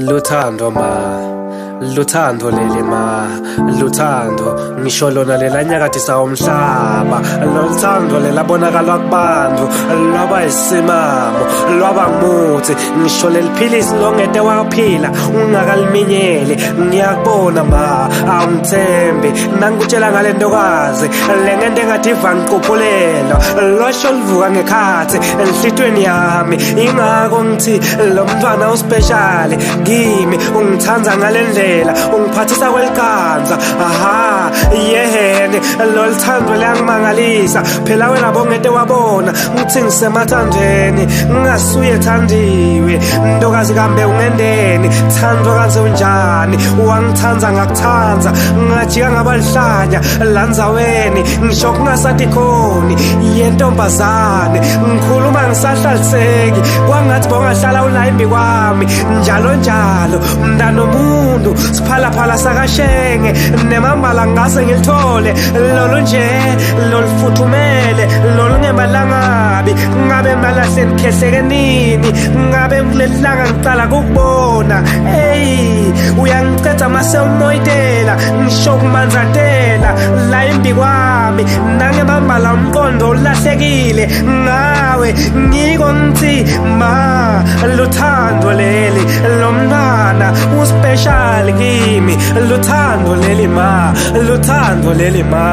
Luthando ma, luthando leli ma, luthando ngisho lona lela nyakathisa umhlaba. Luthando lelabonakala kubantu lwaba isimamo lwaba muthi ngisho leliphilisi longete waphila ungakaliminyeli. Ngiyakubona ma awungithembi nangikutshela ngale ntokazi lengente engathi ivangiquphulela losho livuka ngekhathi enhlitweni yami. Ingako ngithi lo mntwana uspecial kimi, ungithanza ngale ndlela ungiphathisa kwelikanza. Aha yehene lo luthando liyangimangalisa phela wena bongete wabona uthi ngisemathandweni ngingasuye ethandiwe. Ntokazi kambe ungendeni thando kanze unjani wangithanza ngakuthanza ngajika ngabalihlanya landzaweni ngisho kungasathi khoni yentombazane ngikhuluma ngisahlaliseki kwangathi bongahlala ula imbi kwami njalo njalo mntana omuntu siphalaphala sakashenge nemambala ngase ngilithole lolu nje lolufuthumele lolu ngemalangabi ngabe malahleni khehleke nini ngabe kulelanga ngiqala kukubona. Hey uyangiceda mase umoyitela ngisho kumanzatela la imbi kwami nangemambala umqondo ulahlekile ngawe ngiko ngithi ma luthando leli lomntwana uspecial kimi. Luthando leli ma, luthando leli ma.